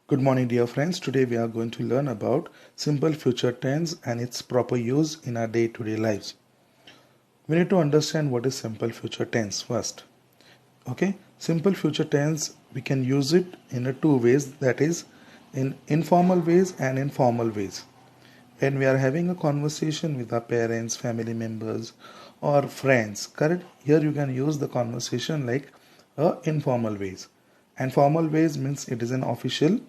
Good morning, dear friends. Today we are going to learn about simple future tense and its proper use in our day-to-day lives. We need to understand what is simple future tense first. Okay, simple future tense, we can use it in two ways, that is in informal ways and in formal ways. When we are having a conversation with our parents, family members or friends, correct? Here you can use the conversation like informal ways. And formal ways means it is an official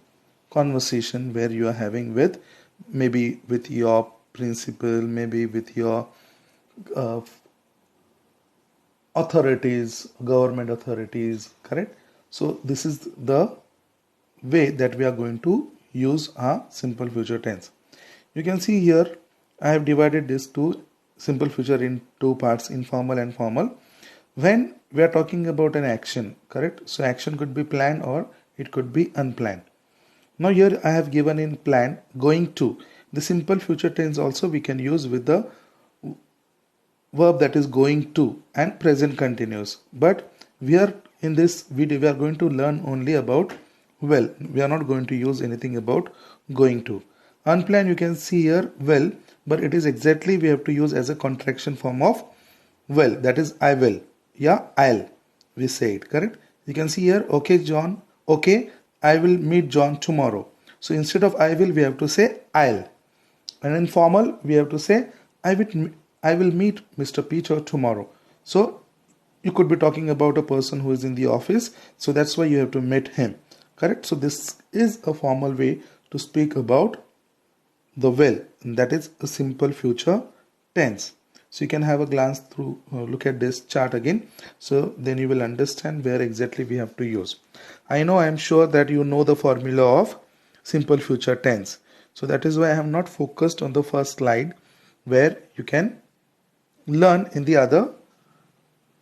conversation where you are having with maybe with your principal, maybe with your uh, authorities, government authorities, correct? So this is the way that we are going to use our simple future tense. You can see here I have divided this to simple future in two parts, informal and formal. When we are talking about an action, correct? So action could be planned or it could be unplanned. Now here I have given in plan going to. The simple future tense also we can use with the verb that is going to and present continuous. But we are in this video we are going to learn only about well. We are not going to use anything about going to. Unplanned you can see here well, but it is exactly we have to use as a contraction form of well, that is I will. Yeah, I'll. We say it, correct? You can see here, okay John, okay, I will meet John tomorrow. So instead of I will, we have to say I'll. And in formal, we have to say I will meet Mr. Peter tomorrow. So you could be talking about a person who is in the office. So that's why you have to meet him. Correct? So this is a formal way to speak about the will. And that is a simple future tense. So you can have a glance through, look at this chart again. So then you will understand where exactly we have to use. I am sure that you know the formula of simple future tense. So that is why I have not focused on the first slide where you can learn in the other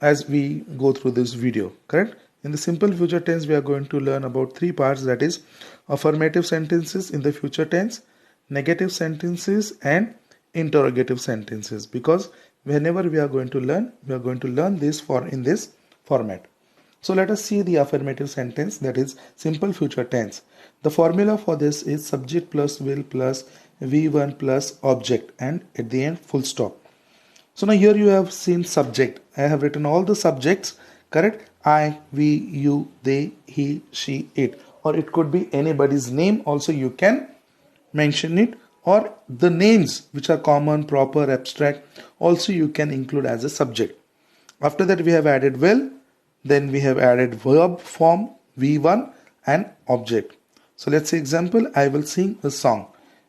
as we go through this video, correct? In the simple future tense, we are going to learn about three parts, that is affirmative sentences in the future tense, negative sentences and interrogative sentences, because whenever we are going to learn this in this format. So let us see the affirmative sentence, that is simple future tense. The formula for this is subject plus will plus V1 plus object and at the end full stop. So now here you have seen subject. I have written all the subjects, correct? I, we, you, they, he, she, it. Or it could be anybody's name also you can mention it, or the names which are common, proper, abstract also you can include as a subject. After that we have added will, then we have added verb form V1 and object. So let's say example, I will sing a song.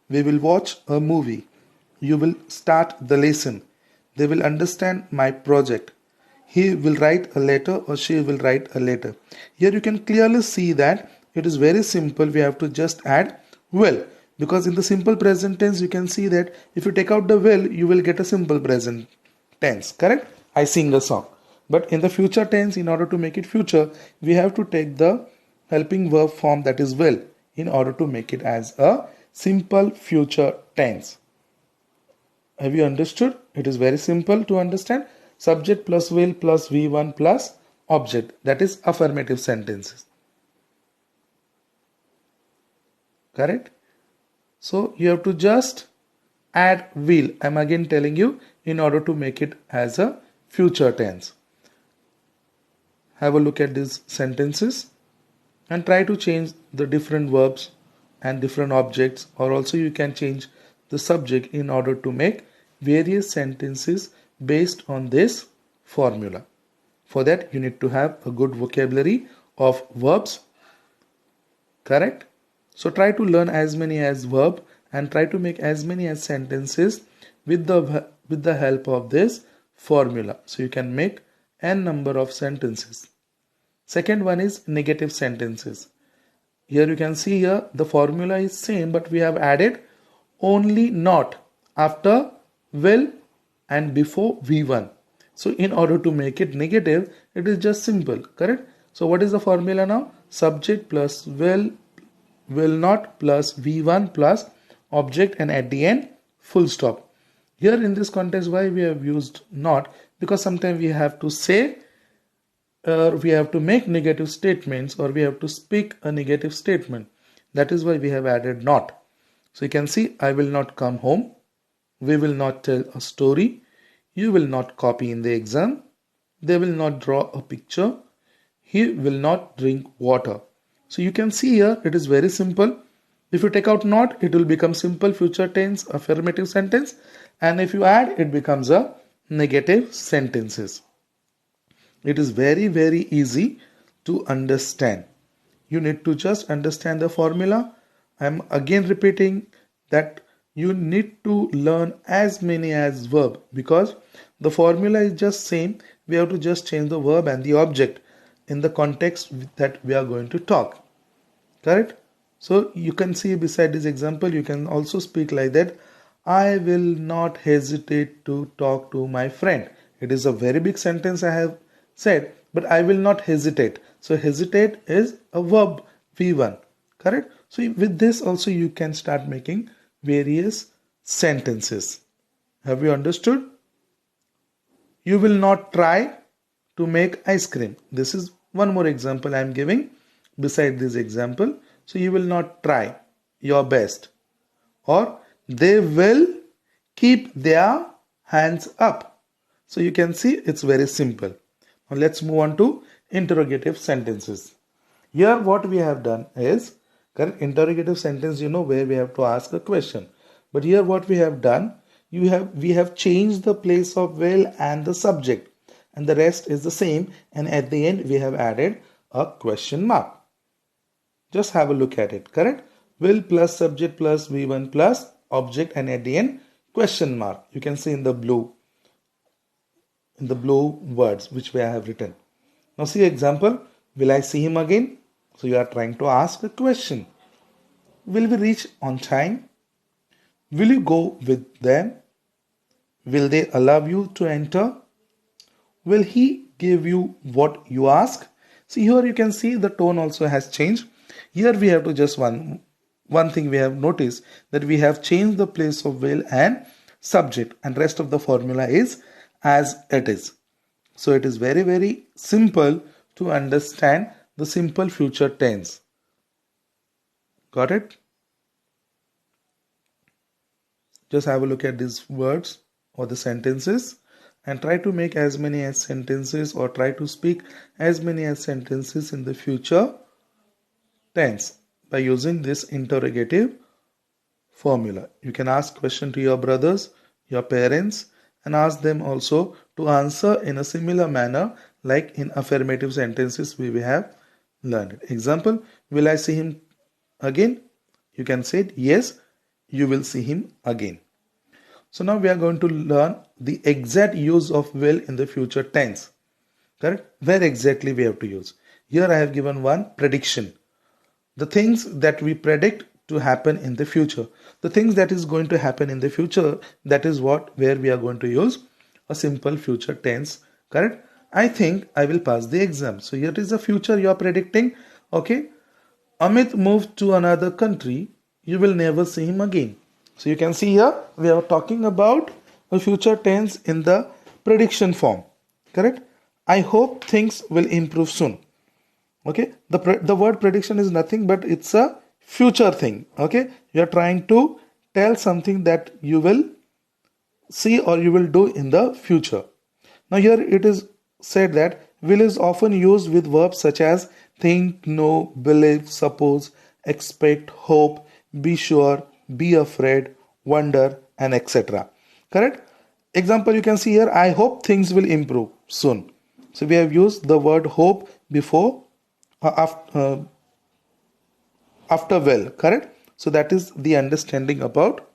We will watch a movie. You will start the lesson. They will understand my project. He will write a letter or she will write a letter. Here you can clearly see that it is very simple. We have to just add will. Because in the simple present tense, you can see that if you take out the will, you will get a simple present tense, correct? I sing a song. But in the future tense, in order to make it future, we have to take the helping verb form that is will in order to make it as a simple future tense. Have you understood? It is very simple to understand. Subject plus will plus V1 plus object. That is affirmative sentences. Correct? So you have to just add will. I am again telling you in order to make it as a future tense. Have a look at these sentences and try to change the different verbs and different objects, or also you can change the subject in order to make various sentences based on this formula. For that you need to have a good vocabulary of verbs, correct? So try to learn as many as verb and try to make as many as sentences with the help of this formula. So you can make n number of sentences. Second one is negative sentences. Here you can see here the formula is same, but we have added only not after will and before V1. So in order to make it negative, it is just simple, correct? So what is the formula now? Subject plus will not plus V1 plus object and at the end full stop. Here in this context, why we have used not? Because sometimes we have to say we have to make negative statements or we have to speak a negative statement. That is why we have added not. So you can see, I will not come home. We will not tell a story. You will not copy in the exam. They will not draw a picture. He will not drink water. So you can see here it is very simple. If you take out not, it will become simple future tense affirmative sentence, and if you add, it becomes a negative sentences. It is very easy to understand. You need to just understand the formula. I am again repeating that you need to learn as many as verb, because the formula is just same. We have to just change the verb and the object in the context that we are going to talk. Correct? So you can see beside this example, you can also speak like that. I will not hesitate to talk to my friend. It is a very big sentence I have said, but I will not hesitate. So hesitate is a verb V1. Correct? So with this also you can start making various sentences. Have you understood? You will not try to make ice cream. This is one more example I am giving beside this example. So you will not try your best. Or they will keep their hands up. So you can see it's very simple. Now let's move on to interrogative sentences. Here what we have done is, correct, interrogative sentence, you know, where we have to ask a question. But here what we have done, we have changed the place of will and the subject, and the rest is the same, and at the end we have added a question mark. Just have a look at it. Correct? Will plus subject plus V1 plus object, and at the end question mark. You can see in the blue words which we have written. Now see example. Will I see him again? So you are trying to ask a question. Will we reach on time? Will you go with them? Will they allow you to enter? Will he give you what you ask? See here you can see the tone also has changed. Here we have to just one thing we have noticed, that we have changed the place of will and subject, and rest of the formula is as it is. So it is very simple to understand the simple future tense. Got it? Just have a look at these words or the sentences and try to make as many as sentences, or try to speak as many as sentences in the future tense by using this interrogative formula. You can ask question to your brothers, your parents, and ask them also to answer in a similar manner like in affirmative sentences we have learned. Example, will I see him again? You can say yes, you will see him again. So now we are going to learn the exact use of will in the future tense. Correct? Where exactly we have to use. Here I have given one prediction. The things that we predict to happen in the future. The things that is going to happen in the future, that is where we are going to use a simple future tense. Correct? I think I will pass the exam. So here is the future you are predicting. Okay. Amit moved to another country. You will never see him again. So you can see here we are talking about a future tense in the prediction form. Correct? I hope things will improve soon. Okay, the word prediction is nothing but it's a future thing. Okay, you are trying to tell something that you will see or you will do in the future. Now here it is said that will is often used with verbs such as think, know, believe, suppose, expect, hope, be sure, be afraid, wonder, and etc. Correct? Example, you can see here, I hope things will improve soon. So we have used the word hope before after will. Correct? So that is the understanding about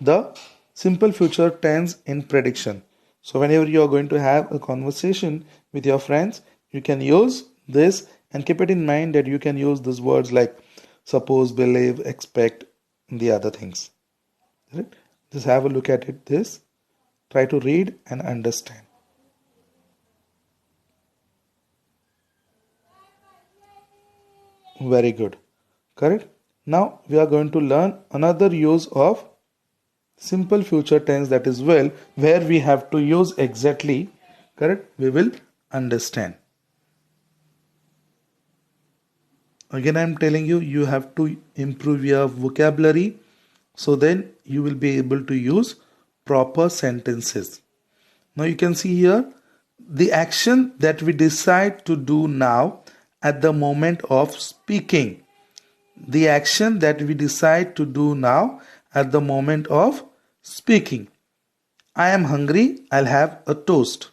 the simple future tense in prediction. So whenever you are going to have a conversation with your friends, you can use this, and keep it in mind that you can use these words like suppose, believe, expect, and the other things. Right? Just have a look at it. This try to read and understand. Very good. Correct? Now we are going to learn another use of simple future tense, that is will, where we have to use exactly. Correct? We will understand. Again, I'm telling you, you have to improve your vocabulary, so then you will be able to use proper sentences. Now you can see here the action that we decide to do now at the moment of speaking. The action that we decide to do now at the moment of speaking. I am hungry, I'll have a toast.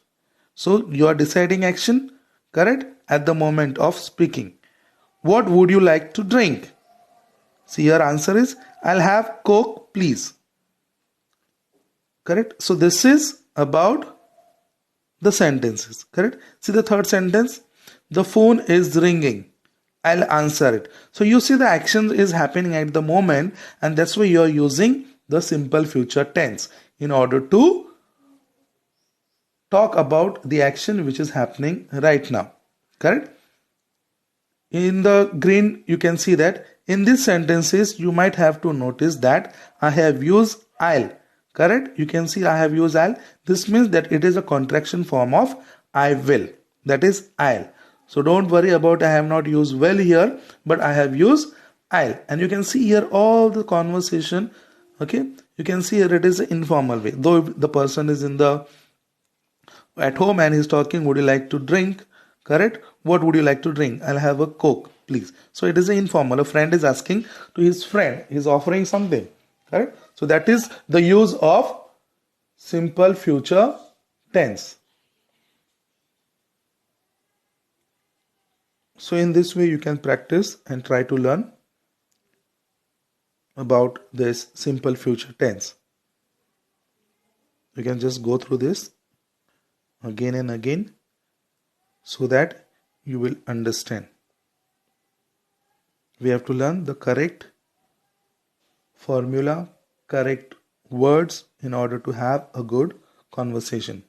So you are deciding action, correct, at the moment of speaking. What would you like to drink? See, your answer is I'll have Coke, please. Correct. So this is about the sentences. Correct. See the third sentence. The phone is ringing. I'll answer it. So you see the action is happening at the moment, and that's why you are using the simple future tense in order to talk about the action which is happening right now. Correct. In the green, you can see that in these sentences, you might have to notice that I have used I'll. Correct? You can see I have used I'll. This means that it is a contraction form of I will. That is I'll. So don't worry about I have not used will here, but I have used I'll. And you can see here all the conversation. Okay? You can see here it is an informal way. Though the person is at home and he's talking, would you like to drink? Correct? What would you like to drink? I'll have a Coke, please. So it is informal. A friend is asking to his friend. He's offering something. Correct? So that is the use of simple future tense. So in this way you can practice and try to learn about this simple future tense. You can just go through this again and again, so that you will understand. We have to learn the correct formula, correct words in order to have a good conversation.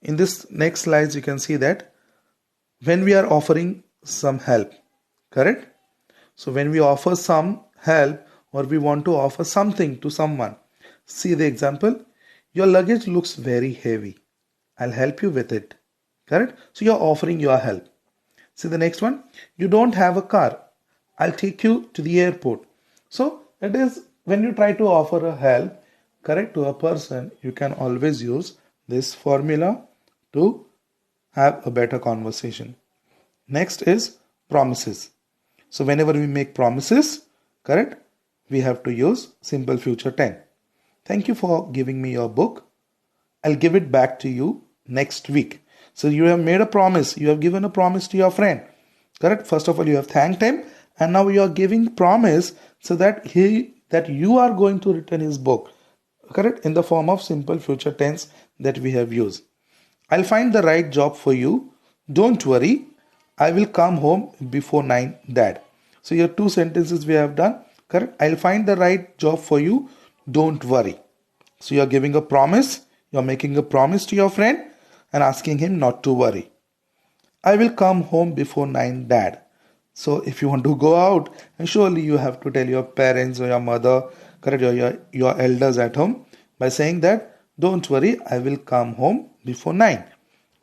In this next slides, you can see that when we are offering some help, correct? So when we offer some help or we want to offer something to someone, see the example. Your luggage looks very heavy. I'll help you with it. Correct? So you're offering your help. See the next one. You don't have a car. I'll take you to the airport. So it is when you try to offer a help, correct, to a person, you can always use this formula to have a better conversation. Next is promises. So whenever we make promises, correct, we have to use simple future tense. Thank you for giving me your book. I'll give it back to you next week. So you have made a promise. You have given a promise to your friend. Correct? First of all, you have thanked him, and now you are giving promise so that you are going to return his book. Correct? In the form of simple future tense that we have used. I'll find the right job for you. Don't worry. I will come home before 9, Dad. So here 2 sentences we have done. Correct? I'll find the right job for you. Don't worry. So you are giving a promise. You are making a promise to your friend and asking him not to worry. I will come home before 9, Dad. So if you want to go out, and surely you have to tell your parents or your mother, correct, your elders at home by saying that, don't worry, I will come home before 9.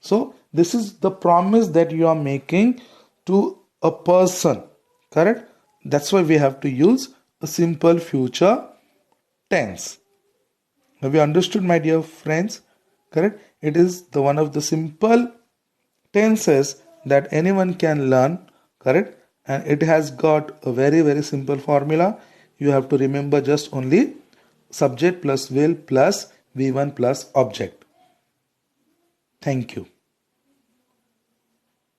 So this is the promise that you are making to a person. Correct? That's why we have to use a simple future tense. Have you understood, my dear friends? Correct? It is the one of the simple tenses that anyone can learn. Correct? And it has got a very, very simple formula. You have to remember just only subject plus will plus V1 plus object. Thank you.